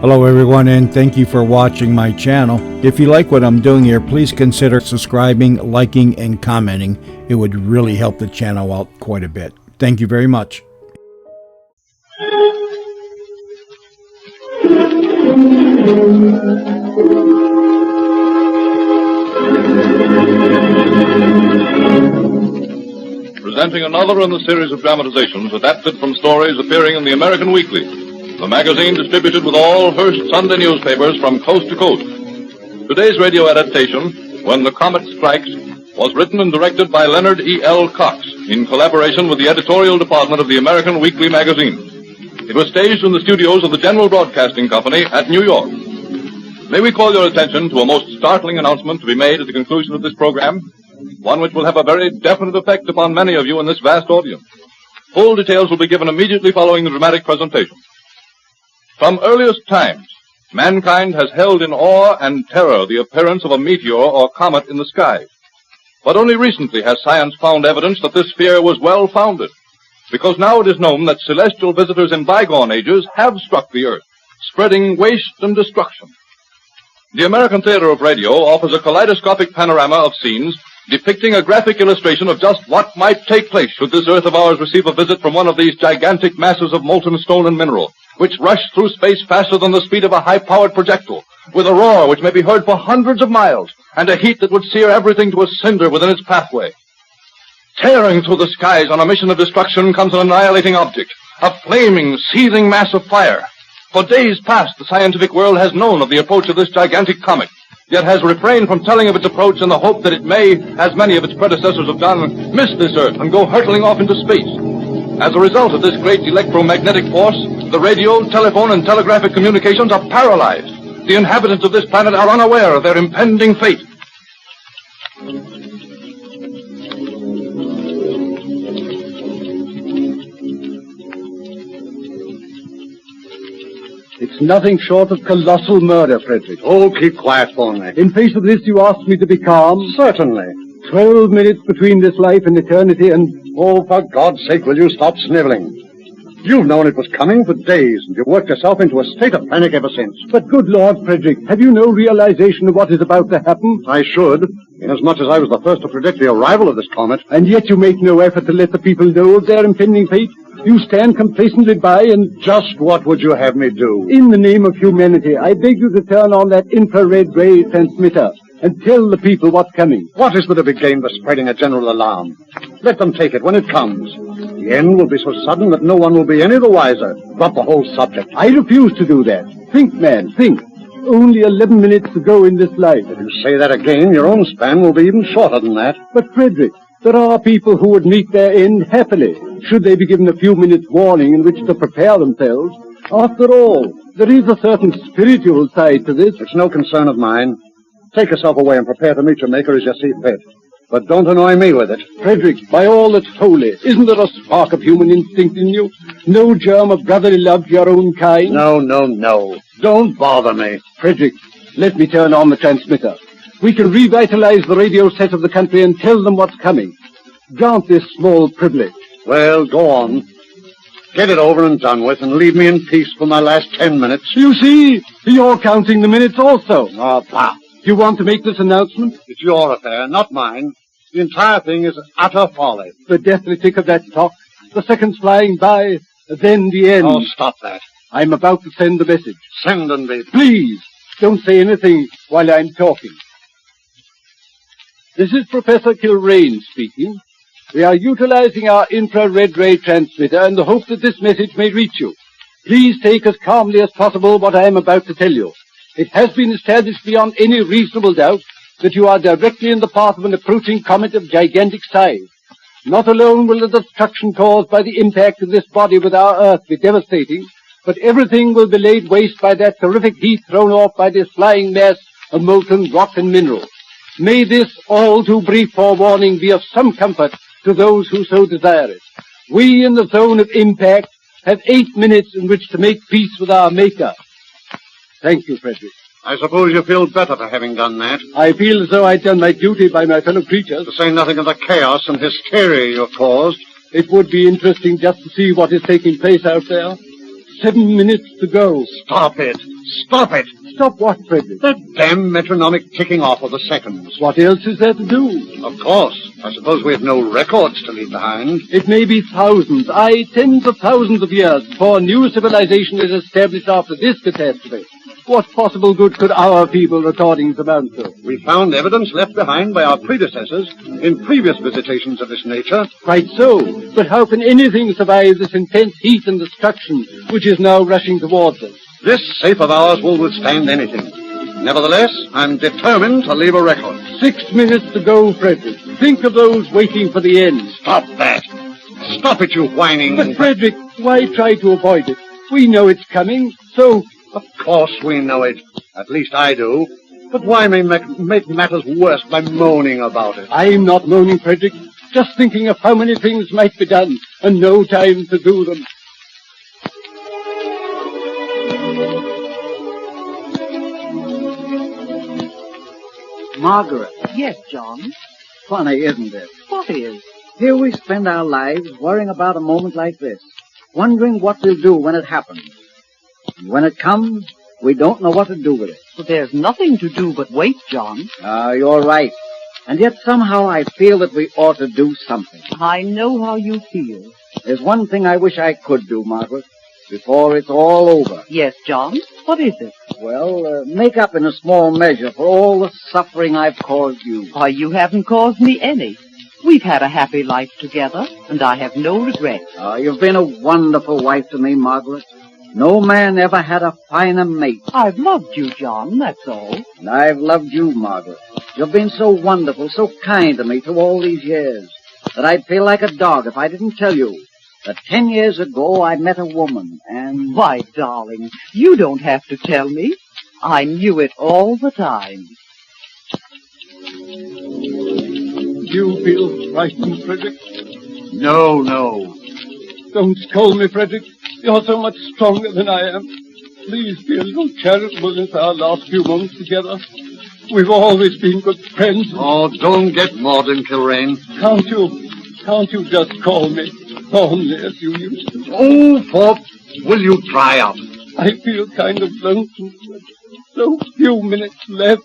Hello everyone, and thank you for watching my channel. If you like what I'm doing here, please consider subscribing, liking, and commenting. It would really help the channel out quite a bit. Thank you very much. Presenting another in the series of dramatizations adapted from stories appearing in the American Weekly, the magazine distributed with all Hearst Sunday newspapers from coast to coast. Today's radio adaptation, When the Comet Strikes, was written and directed by Leonard E. L. Cox in collaboration with the editorial department of the American Weekly magazine. It was staged in the studios of the General Broadcasting Company at New York. May we call your attention to a most startling announcement to be made at the conclusion of this program, one which will have a very definite effect upon many of you in this vast audience. Full details will be given immediately following the dramatic presentation. From earliest times, mankind has held in awe and terror the appearance of a meteor or comet in the sky. But only recently has science found evidence that this fear was well-founded, because now it is known that celestial visitors in bygone ages have struck the earth, spreading waste and destruction. The American Theater of Radio offers a kaleidoscopic panorama of scenes depicting a graphic illustration of just what might take place should this earth of ours receive a visit from one of these gigantic masses of molten stone and mineral, which rush through space faster than the speed of a high-powered projectile, with a roar which may be heard for hundreds of miles, and a heat that would sear everything to a cinder within its pathway. Tearing through the skies on a mission of destruction comes an annihilating object, a flaming, seething mass of fire. For days past, the scientific world has known of the approach of this gigantic comet, yet has refrained from telling of its approach in the hope that it may, as many of its predecessors have done, miss this earth and go hurtling off into space. As a result of this great electromagnetic force, the radio, telephone, and telegraphic communications are paralyzed. The inhabitants of this planet are unaware of their impending fate. It's nothing short of colossal murder, Frederick. Oh, keep quiet, Thornley. In face of this, you asked me to be calm? Certainly. 12 minutes between this life and eternity, and... Oh, for God's sake, will you stop sniveling? You've known it was coming for days, and you've worked yourself into a state of panic ever since. But good Lord, Frederick, have you no realization of what is about to happen? I should, inasmuch as I was the first to predict the arrival of this comet. And yet you make no effort to let the people know of their impending fate? You stand complacently by and... Just what would you have me do? In the name of humanity, I beg you to turn on that infrared ray transmitter and tell the people what's coming. What is there to be gained by spreading a general alarm? Let them take it when it comes. The end will be so sudden that no one will be any the wiser. Drop the whole subject. I refuse to do that. Think, man, think. Only 11 minutes to go in this life. If you say that again, your own span will be even shorter than that. But, Frederick, there are people who would meet their end happily, should they be given a few minutes' warning in which to prepare themselves. After all, there is a certain spiritual side to this. It's no concern of mine. Take yourself away and prepare to meet your maker as you see fit. But don't annoy me with it. Frederick, by all that's holy, isn't there a spark of human instinct in you? No germ of brotherly love to your own kind? No. Don't bother me. Frederick, let me turn on the transmitter. We can revitalize the radio set of the country and tell them what's coming. Grant this small privilege. Well, go on. Get it over and done with and leave me in peace for my last 10 minutes. You see, you're counting the minutes also. Oh, pah. You want to make this announcement? It's your affair, not mine. The entire thing is utter folly. The deathly tick of that clock, the seconds flying by, then the end. Oh, stop that. I'm about to send the message. Send and be. Please, don't say anything while I'm talking. This is Professor Kilrain speaking. We are utilizing our infrared ray transmitter in the hope that this message may reach you. Please take as calmly as possible what I am about to tell you. It has been established beyond any reasonable doubt that you are directly in the path of an approaching comet of gigantic size. Not alone will the destruction caused by the impact of this body with our Earth be devastating, but everything will be laid waste by that terrific heat thrown off by this flying mass of molten rock and mineral. May this all too brief forewarning be of some comfort to those who so desire it. We in the zone of impact have 8 minutes in which to make peace with our Maker. Thank you, Frederick. I suppose you feel better for having done that. I feel as though I'd done my duty by my fellow creatures. To say nothing of the chaos and hysteria you've caused. It would be interesting just to see what is taking place out there. 7 minutes to go. Stop it! Stop it! Stop what, Frederick? That damn metronomic ticking off of the seconds. What else is there to do? Of course. I suppose we have no records to leave behind. It may be thousands, aye, tens of thousands of years before new civilization is established after this catastrophe. What possible good could our people recordings amount to? We found evidence left behind by our predecessors in previous visitations of this nature. Quite so. But how can anything survive this intense heat and destruction which is now rushing towards us? This safe of ours will withstand anything. Nevertheless, I'm determined to leave a record. 6 minutes to go, Frederick. Think of those waiting for the end. Stop that! Stop it, you whining... But, Frederick, why try to avoid it? We know it's coming, so... Of course we know it. At least I do. But why make matters worse by moaning about it? I'm not moaning, Frederick. Just thinking of how many things might be done, and no time to do them. Margaret. Yes, John. Funny, isn't it? What is? Here we spend our lives worrying about a moment like this, wondering what we'll do when it happens. And when it comes, we don't know what to do with it. But there's nothing to do but wait, John. You're right. And yet somehow I feel that we ought to do something. I know how you feel. There's one thing I wish I could do, Margaret, before it's all over. Yes, John. What is it? Well, make up in a small measure for all the suffering I've caused you. Why, you haven't caused me any. We've had a happy life together, and I have no regrets. You've been a wonderful wife to me, Margaret. No man ever had a finer mate. I've loved you, John, that's all. And I've loved you, Margaret. You've been so wonderful, so kind to me through all these years, that I'd feel like a dog if I didn't tell you that 10 years ago I met a woman, and... Why, darling, you don't have to tell me. I knew it all the time. Do you feel frightened, Frederick? No. Don't scold me, Frederick. You're so much stronger than I am. Please be a little charitable in our last few moments together. We've always been good friends. Oh, don't get maudlin, Kilrain. Can't you just call me Thornley as you used to? Oh, Thorpe, will you dry up? I feel kind of lonesome. So few minutes left.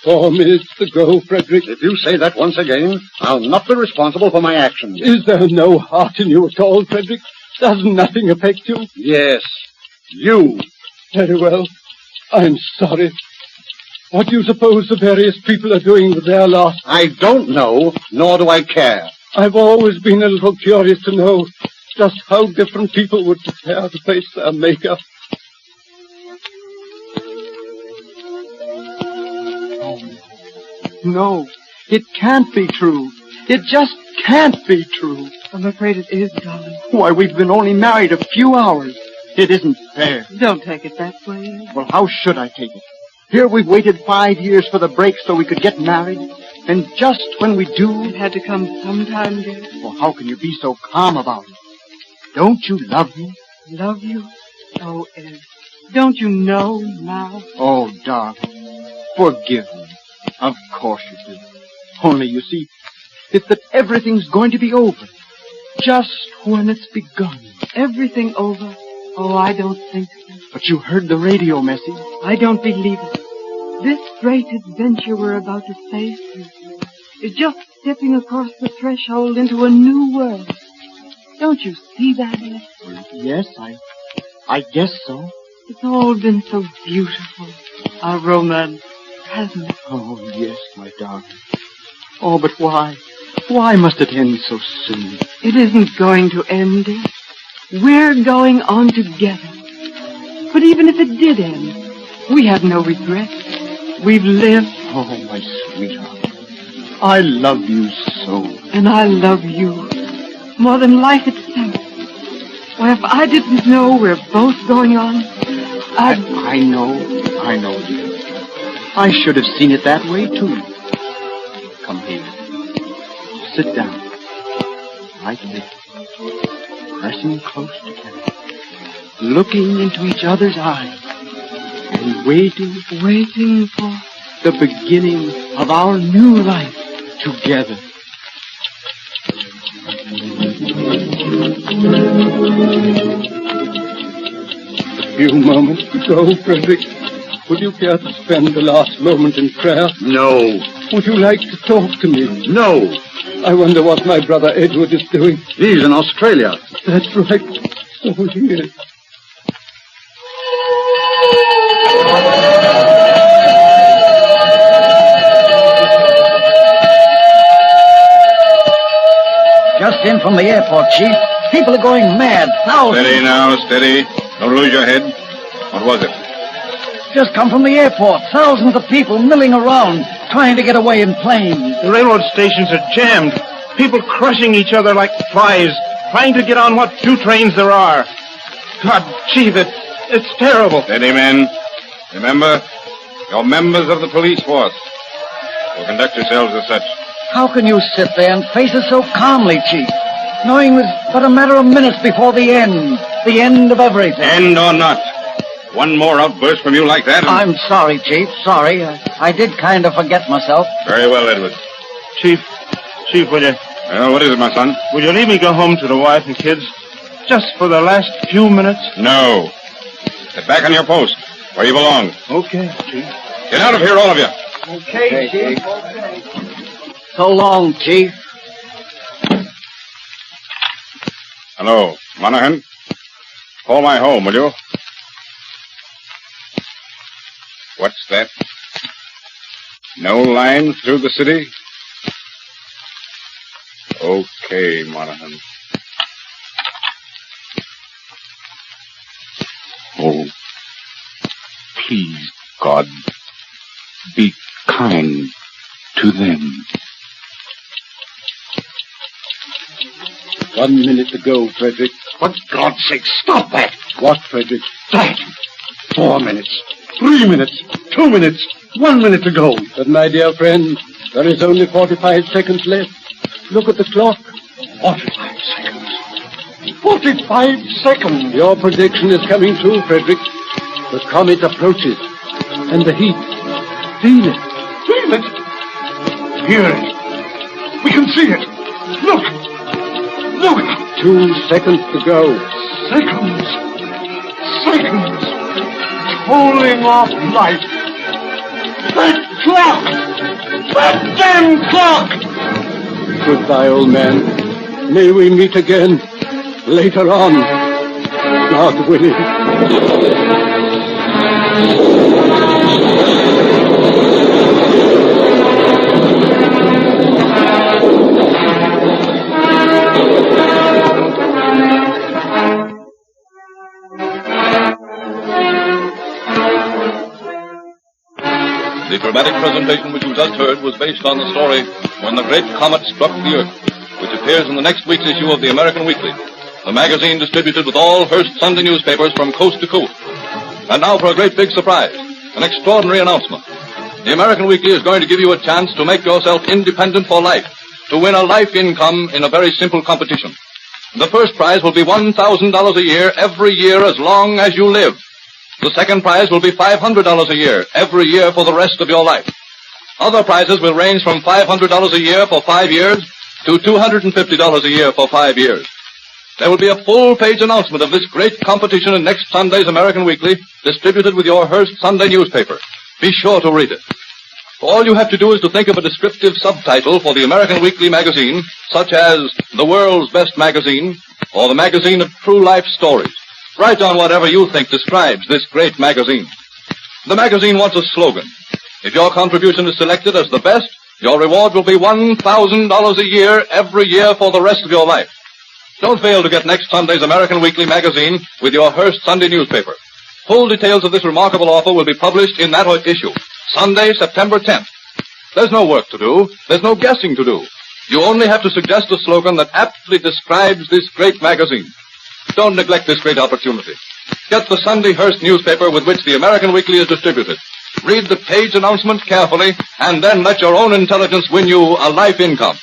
Four minutes to go, Frederick. If you say that once again, I'll not be responsible for my actions. Is there no heart in you at all, Frederick? Does nothing affect you? Yes, you. Very well. I'm sorry. What do you suppose the various people are doing with their loss? I don't know, nor do I care. I've always been a little curious to know just how different people would prepare to face their maker. No, it can't be true. It just can't be true. I'm afraid it is, darling. Why, we've been only married a few hours. It isn't fair. Don't take it that way. Well, how should I take it? Here we've waited 5 years for the break so we could get married. And just when we do... It had to come sometime, dear. Well, how can you be so calm about it? Don't you love me? Love you? Oh, Ed. Don't you know now? Oh, darling, forgive me. Of course you do. Only, you see, it's that everything's going to be over. Just when it's begun. Everything over? Oh, I don't think so. But you heard the radio message. I don't believe it. This great adventure we're about to face is just stepping across the threshold into a new world. Don't you see that, Ed? Yes, I guess so. It's all been so beautiful. Our romance, hasn't it? Oh, yes, my darling. Oh, but why? Why must it end so soon? It isn't going to end, dear. We're going on together. But even if it did end, we have no regrets. We've lived, Oh, my sweetheart. I love you so. and I love you more than life itself. Why, if I didn't know we're both going on, I know, dear. I should have seen it that way, too. Come here. Sit down. Right there. Pressing close together. Looking into each other's eyes. And waiting for... the beginning of our new life together. A few moments to go, Frederick. Would you care to spend the last moment in prayer? No. Would you like to talk to me? No. I wonder what my brother Edward is doing. He's in Australia. That's right. So he is. Just in from the airport, Chief. People are going mad. Thousands. Steady now, steady. Don't lose your head. What was it? Just come from the airport. Thousands of people milling around, trying to get away in planes. The railroad stations are jammed. People crushing each other like flies, trying to get on what few trains there are. God, Chief, it's terrible. Steady, men. Remember, you're members of the police force. So conduct yourselves as such. How can you sit there and face us so calmly, Chief, knowing it was but a matter of minutes before the end of everything? End or not. One more outburst from you like that and... I'm sorry, Chief, sorry. I did kind of forget myself. Very well, Edward. Chief, will you... Well, what is it, my son? Will you leave me go home to the wife and kids? Just for the last few minutes? No. Get back on your post, where you belong. Okay, Chief. Get out of here, all of you. Okay, Chief. Okay. So long, Chief. Hello, Monahan. Call my home, will you? What's that? No line through the city? Okay, Monahan. Oh, please, God, be kind to them. 1 minute to go, Frederick. For God's sake, stop that! What, Frederick? That! 4 minutes. 3 minutes. 2 minutes. 1 minute to go. But, my dear friend, there is only 45 seconds left. Look at the clock. 45 seconds. 45 seconds. Your prediction is coming true, Frederick. The comet approaches. And the heat. Feel it. Feel it. Hear it. We can see it. Look. Look. 2 seconds to go. Seconds. Seconds. Holding off life. That clock! That damn clock! Goodbye, old man. May we meet again later on. God willing. The dramatic presentation which you just heard was based on the story When the Great Comet Struck the Earth, which appears in the next week's issue of the American Weekly, the magazine distributed with all Hearst Sunday newspapers from coast to coast. And now for a great big surprise, an extraordinary announcement. The American Weekly is going to give you a chance to make yourself independent for life, to win a life income in a very simple competition. The first prize will be $1,000 a year every year as long as you live. The second prize will be $500 a year, every year for the rest of your life. Other prizes will range from $500 a year for 5 years to $250 a year for 5 years. There will be a full-page announcement of this great competition in next Sunday's American Weekly, distributed with your Hearst Sunday newspaper. Be sure to read it. All you have to do is to think of a descriptive subtitle for the American Weekly magazine, such as The World's Best Magazine, or The Magazine of True Life Stories. Write down whatever you think describes this great magazine. The magazine wants a slogan. If your contribution is selected as the best, your reward will be $1,000 a year every year for the rest of your life. Don't fail to get next Sunday's American Weekly magazine with your Hearst Sunday newspaper. Full details of this remarkable offer will be published in that issue. Sunday, September 10th. There's no work to do. There's no guessing to do. You only have to suggest a slogan that aptly describes this great magazine. Don't neglect this great opportunity. Get the Sunday Hearst newspaper with which the American Weekly is distributed. Read the page announcement carefully, and then let your own intelligence win you a life income.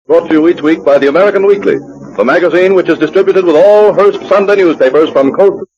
Brought to you each week by the American Weekly, the magazine which is distributed with all Hearst Sunday newspapers from coast to